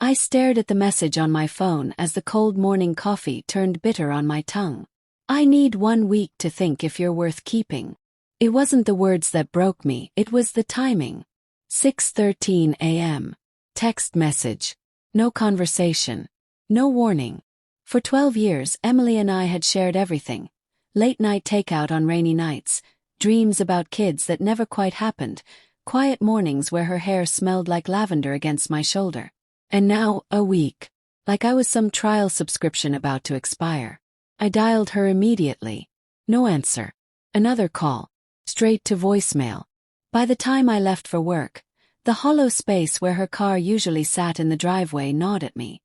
I stared at the message on my phone as the cold morning coffee turned bitter on my tongue. I need 1 week to think if you're worth keeping. It wasn't the words that broke me, it was the timing. 6:13 a.m. Text message. No conversation. No warning. For 12 years, Emily and I had shared everything. Late-night takeout on rainy nights, dreams about kids that never quite happened, quiet mornings where her hair smelled like lavender against my shoulder. And now, a week. Like I was some trial subscription about to expire. I dialed her immediately. No answer. Another call. Straight to voicemail. By the time I left for work, the hollow space where her car usually sat in the driveway gnawed at me.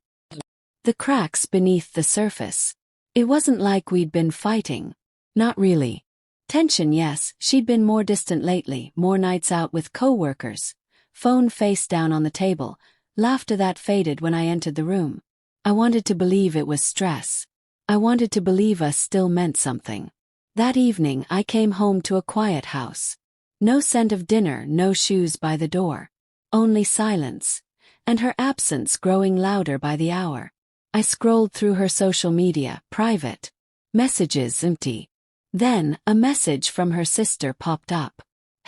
The cracks beneath the surface. It wasn't like we'd been fighting. Not really. Tension, yes, she'd been more distant lately, more nights out with co-workers. Phone face down on the table, laughter that faded when I entered the room. I wanted to believe it was stress. I wanted to believe us still meant something. That evening I came home to a quiet house. No scent of dinner, no shoes by the door. Only silence. And her absence growing louder by the hour. I scrolled through her social media, private. Messages empty. Then, a message from her sister popped up.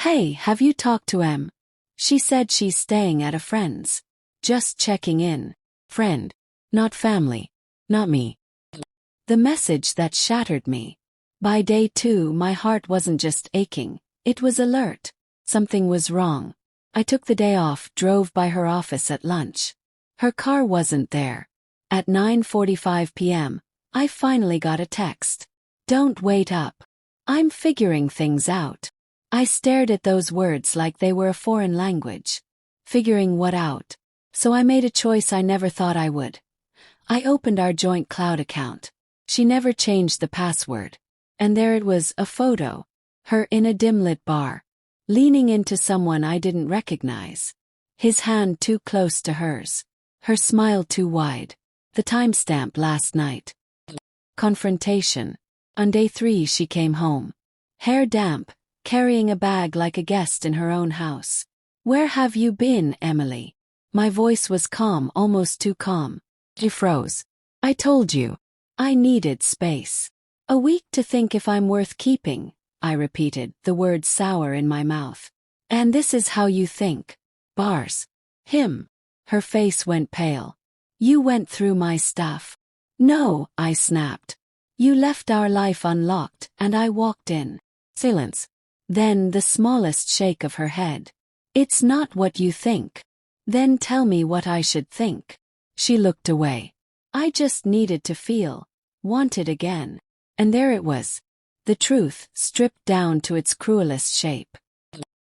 "Hey, have you talked to Em? She said she's staying at a friend's. Just checking in. Friend. Not family. Not me." The message that shattered me. By day 2, my heart wasn't just aching, it was alert. Something was wrong. I took the day off, drove by her office at lunch. Her car wasn't there. At 9:45 p.m., I finally got a text. "Don't wait up. I'm figuring things out." I stared at those words like they were a foreign language. Figuring what out? So I made a choice I never thought I would. I opened our joint cloud account. She never changed the password. And there it was, a photo. Her in a dim-lit bar. Leaning into someone I didn't recognize. His hand too close to hers. Her smile too wide. The timestamp last night. Confrontation. On day 3 she came home. Hair damp, carrying a bag like a guest in her own house. "Where have you been, Emily?" My voice was calm, almost too calm. She froze. "I told you. I needed space. A week to think if I'm worth keeping," I repeated, the words sour in my mouth. "And this is how you think. Bars. Him." Her face went pale. "You went through my stuff." "No," I snapped. "You left our life unlocked, and I walked in." Silence. Then the smallest shake of her head. "It's not what you think." "Then tell me what I should think." She looked away. I just needed to feel. Wanted again. And there it was. The truth, stripped down to its cruelest shape.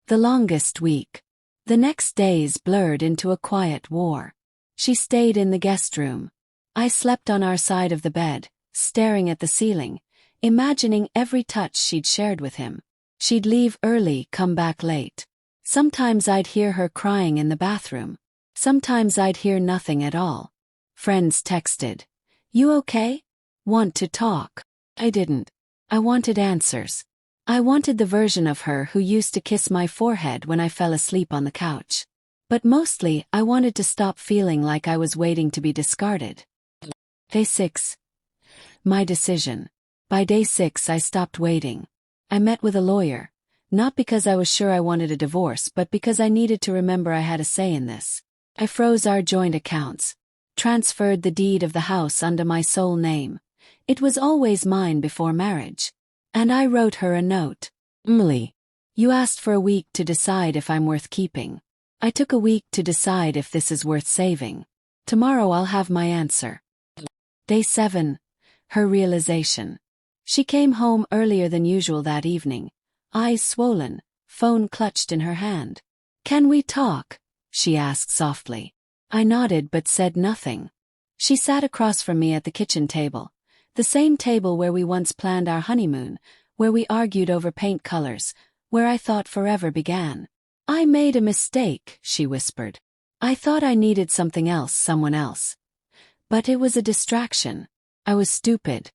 The longest week. The next days blurred into a quiet war. She stayed in the guest room. I slept on our side of the bed, staring at the ceiling, imagining every touch she'd shared with him. She'd leave early, come back late. Sometimes I'd hear her crying in the bathroom. Sometimes I'd hear nothing at all. Friends texted. "You okay? Want to talk?" I didn't. I wanted answers. I wanted the version of her who used to kiss my forehead when I fell asleep on the couch. But mostly, I wanted to stop feeling like I was waiting to be discarded. Day 6. My decision. By day 6 I stopped waiting. I met with a lawyer. Not because I was sure I wanted a divorce, but because I needed to remember I had a say in this. I froze our joint accounts. Transferred the deed of the house under my sole name. It was always mine before marriage. And I wrote her a note. "Emily, you asked for a week to decide if I'm worth keeping. I took a week to decide if this is worth saving. Tomorrow I'll have my answer." Day 7. Her realization. She came home earlier than usual that evening, eyes swollen, phone clutched in her hand. "Can we talk?" she asked softly. I nodded but said nothing. She sat across from me at the kitchen table, the same table where we once planned our honeymoon, where we argued over paint colors, where I thought forever began. "I made a mistake," she whispered. "I thought I needed something else, someone else. But it was a distraction. I was stupid.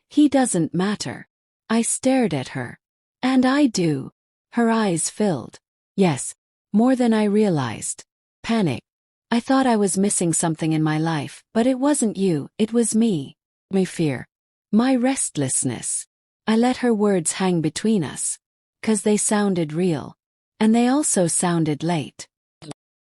He doesn't matter." I stared at her. "And I do." Her eyes filled. "Yes, more than I realized." Panic. I thought I was missing something in my life, but it wasn't you, it was me. My fear. My restlessness. I let her words hang between us. 'Cause they sounded real. And they also sounded late.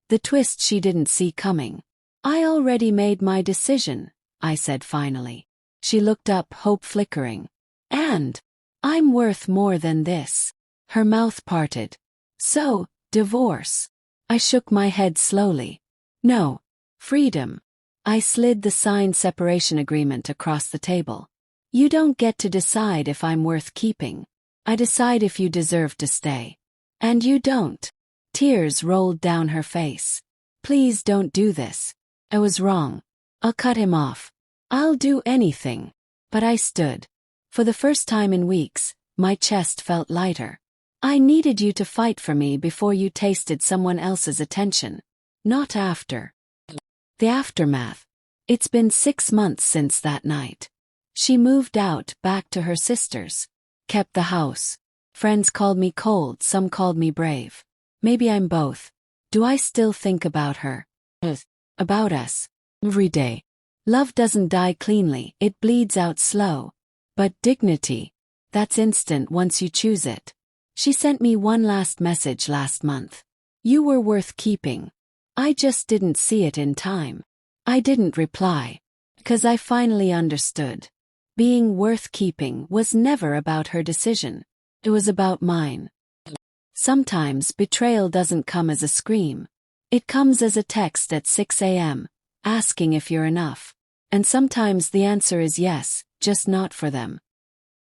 The twist she didn't see coming. I already made my decision, I said finally. She looked up, hope flickering. And I'm worth more than this. Her mouth parted. So, divorce. I shook my head slowly. No. Freedom. I slid the signed separation agreement across the table. You don't get to decide if I'm worth keeping. I decide if you deserve to stay. And you don't. Tears rolled down her face. Please don't do this. I was wrong. I'll cut him off. I'll do anything. But I stood. For the first time in weeks, my chest felt lighter. I needed you to fight for me before you tasted someone else's attention. Not after. The aftermath. It's been 6 months since that night. She moved out, back to her sister's. Kept the house. Friends called me cold, some called me brave. Maybe I'm both. Do I still think about her? About us. Every day. Love doesn't die cleanly, it bleeds out slow. But dignity. That's instant once you choose it. She sent me one last message last month. You were worth keeping. I just didn't see it in time. I didn't reply. 'Cause I finally understood. Being worth keeping was never about her decision. It was about mine. Sometimes betrayal doesn't come as a scream. It comes as a text at 6 a.m., asking if you're enough. And sometimes the answer is yes, just not for them.